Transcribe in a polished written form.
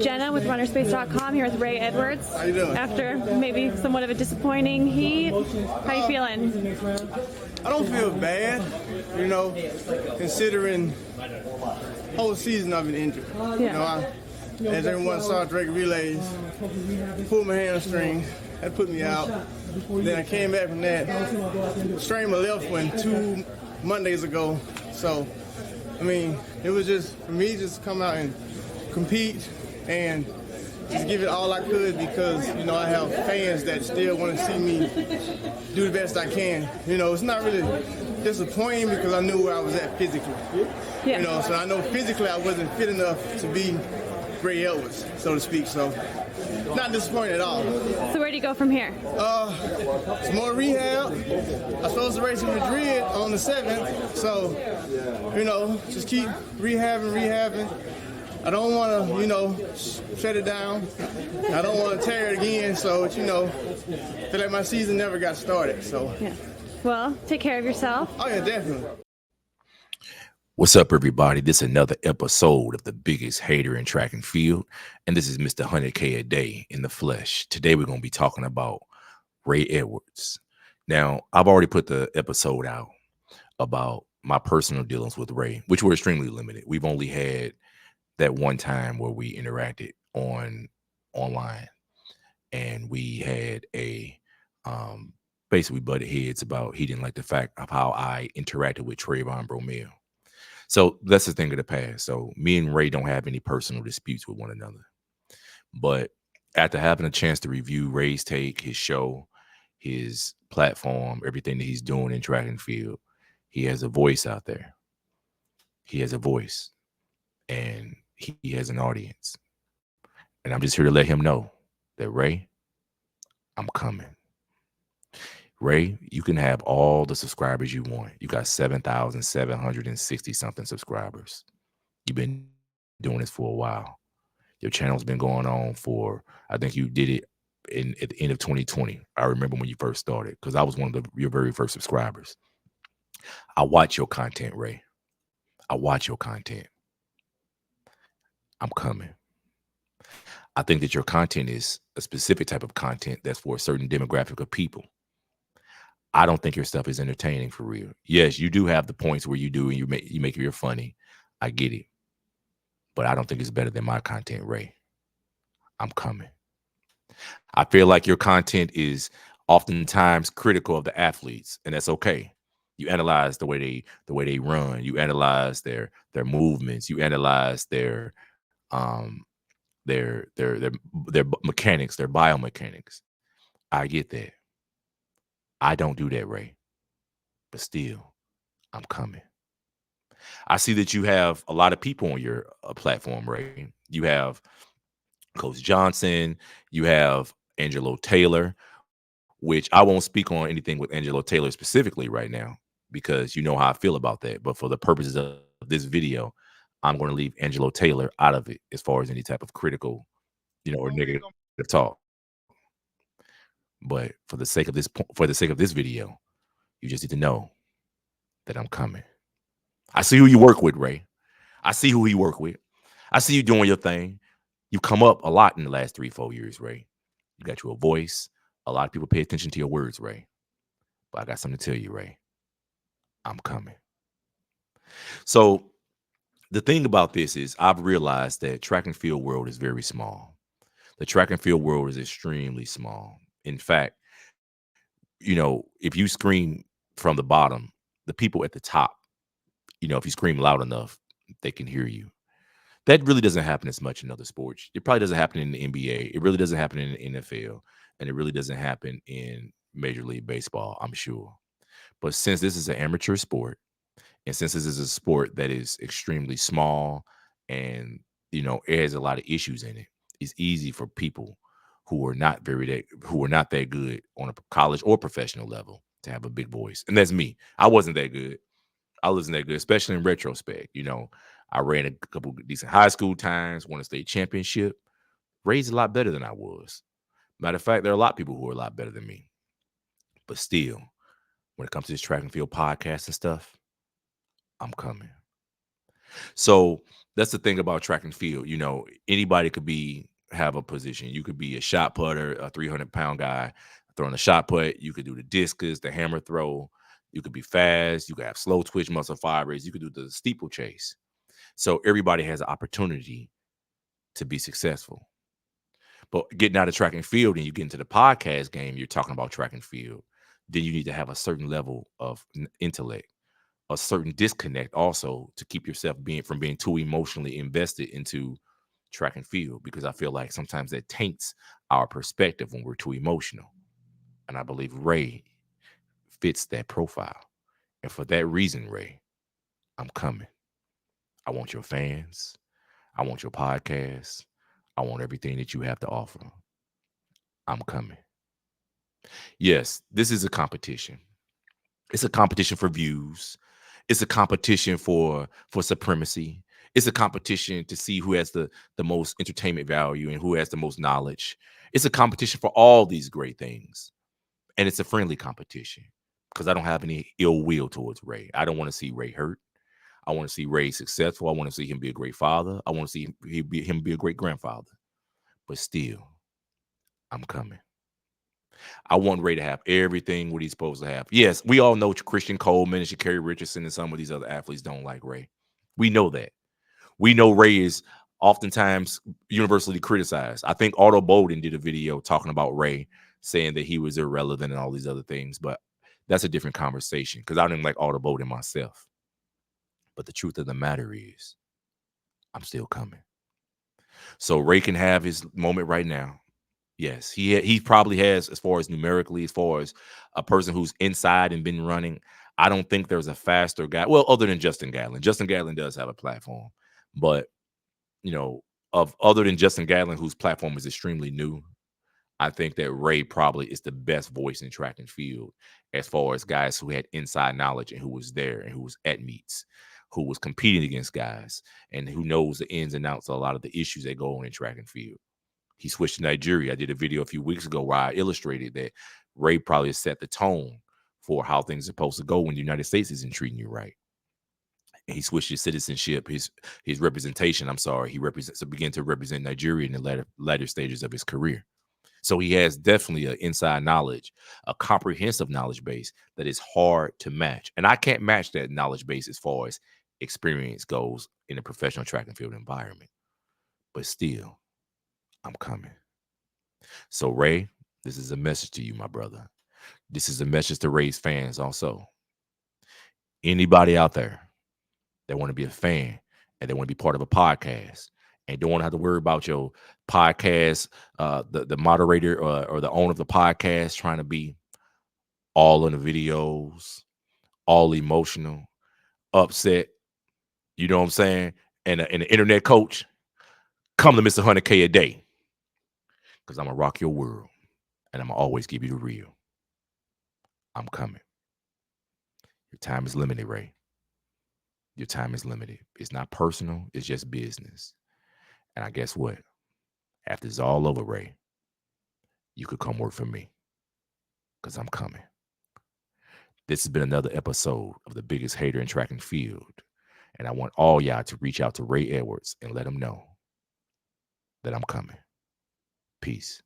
Jenna with runnerspace.com here with Ray Edwards. How you doing? After maybe somewhat of a disappointing heat. How you feeling? I don't feel bad, considering whole season I've been injured. Yeah. As everyone saw, Drake relays, pulled my hamstring, that put me out. Then I came back from that, strained my left one 2 Mondays ago. So, it was just, for me, just come out and compete and just give it all I could because, I have fans that still want to see me do the best I can. It's not really disappointing because I knew where I was at physically. Yeah. So I know physically I wasn't fit enough to be Ray Edwards, so to speak. So not disappointed at all. So where do you go from here? Some more rehab. I'm supposed to race in Madrid on the 7th. So, just keep rehabbing. I don't want to, shut it down. I don't want to tear it again. So, feel like my season never got started. So, yeah. Well, take care of yourself. Oh, yeah, definitely. What's up, everybody? This is another episode of the biggest hater in track and field. And this is Mr. 100K a day in the flesh. Today, we're going to be talking about Ray Edwards. Now, I've already put the episode out about my personal dealings with Ray, which were extremely limited. We've only had that one time where we interacted online. And we had basically butted heads about he didn't like the fact of how I interacted with Trayvon Bromell. So that's the thing of the past. So me and Ray don't have any personal disputes with one another. But after having a chance to review Raes Take, his show, his platform, everything that he's doing in track and field, he has a voice out there. He has a voice. And he has an audience. And I'm just here to let him know that, Ray, I'm coming. Ray, you can have all the subscribers you want. You got 7,760 something subscribers. You've been doing this for a while. Your channel's been going on for, I think you did it at the end of 2020. I remember when you first started because I was one of your very first subscribers. I watch your content, Ray. I watch your content. I'm coming. I think that your content is a specific type of content that's for a certain demographic of people. I don't think your stuff is entertaining for real. Yes, you do have the points where you do and you make it funny. I get it. But I don't think it's better than my content, Ray. I'm coming. I feel like your content is oftentimes critical of the athletes, and that's okay. You analyze the way they run, you analyze their movements, you analyze their mechanics, their biomechanics. I get that. I don't do that, Ray. But still, I'm coming. I see that you have a lot of people on your platform, Ray. You have Coach Johnson. You have Angelo Taylor, which I won't speak on anything with Angelo Taylor specifically right now because you know how I feel about that. But for the purposes of this video, I'm going to leave Angelo Taylor out of it as far as any type of critical, or negative talk. But for the sake of this video, you just need to know that I'm coming. I see who you work with, Ray. I see who you work with. I see you doing your thing. You come up a lot in the last 3-4 years, Ray. You got your voice. A lot of people pay attention to your words, Ray. But I got something to tell you, Ray. I'm coming. So the thing about this is I've realized that track and field world is very small. The track and field world is extremely small. In fact, if you scream from the bottom, the people at the top, if you scream loud enough, they can hear you. That really doesn't happen as much in other sports. It probably doesn't happen in the NBA. It really doesn't happen in the NFL. And it really doesn't happen in Major League Baseball, I'm sure. But since this is an amateur sport, and since this is a sport that is extremely small and, it has a lot of issues in it, it's easy for people who are not that good on a college or professional level to have a big voice. And that's me. I wasn't that good. I wasn't that good, especially in retrospect. I ran a couple decent high school times, won a state championship, raised a lot better than I was. Matter of fact, there are a lot of people who are a lot better than me. But still, when it comes to this track and field podcast and stuff, I'm coming. So that's the thing about track and field. You know, anybody could have a position. You could be a shot putter, a 300-pound guy throwing a shot put. You could do the discus, the hammer throw. You could be fast. You could have slow twitch muscle fibers. You could do the steeplechase. So everybody has an opportunity to be successful. But getting out of track and field and you get into the podcast game, you're talking about track and field. Then you need to have a certain level of intellect, a certain disconnect also to keep yourself from being too emotionally invested into track and field, because I feel like sometimes that taints our perspective when we're too emotional. And I believe Ray fits that profile. And for that reason, Ray, I'm coming. I want your fans. I want your podcast. I want everything that you have to offer. I'm coming. Yes, this is a competition. It's a competition for views. It's a competition for supremacy. It's a competition to see who has the most entertainment value and who has the most knowledge. It's a competition for all these great things. And it's a friendly competition because I don't have any ill will towards Ray. I don't want to see Ray hurt. I want to see Ray successful. I want to see him be a great father. I want to see him be a great grandfather. But still, I'm coming. I want Ray to have everything what he's supposed to have. Yes, we all know Christian Coleman and Sha'Carri Richardson and some of these other athletes don't like Ray. We know that. We know Ray is oftentimes universally criticized. I think Otto Bowden did a video talking about Ray, saying that he was irrelevant and all these other things, but that's a different conversation because I didn't like Otto Bowden myself. But the truth of the matter is, I'm still coming. So Ray can have his moment right now. Yes, he probably has, as far as numerically, as far as a person who's inside and been running. I don't think there's a faster guy. Well, other than Justin Gatlin. Justin Gatlin does have a platform, but other than Justin Gatlin, whose platform is extremely new, I think that Ray probably is the best voice in track and field as far as guys who had inside knowledge and who was there and who was at meets, who was competing against guys and who knows the ins and outs of a lot of the issues that go on in track and field. He switched to Nigeria. I did a video a few weeks ago where I illustrated that Ray probably set the tone for how things are supposed to go when the United States isn't treating you right. And he switched his citizenship, his representation. I'm sorry, began to represent Nigeria in the latter stages of his career. So he has definitely an inside knowledge, a comprehensive knowledge base that is hard to match. And I can't match that knowledge base as far as experience goes in a professional track and field environment. But still, I'm coming. So, Ray, this is a message to you, my brother. This is a message to Ray's fans also. Anybody out there that want to be a fan and they want to be part of a podcast and don't want to have to worry about your podcast, the moderator or the owner of the podcast trying to be all in the videos, all emotional, upset, you know what I'm saying? And an internet coach, come to Mr. 100K a day because I'm going to rock your world and I'm going to always give you the real. I'm coming. Your time is limited, Ray. Your time is limited. It's not personal. It's just business. And I guess what? After it's all over, Ray, you could come work for me because I'm coming. This has been another episode of The Biggest Hater in Track and Field. And I want all y'all to reach out to Ray Edwards and let him know that I'm coming. Peace.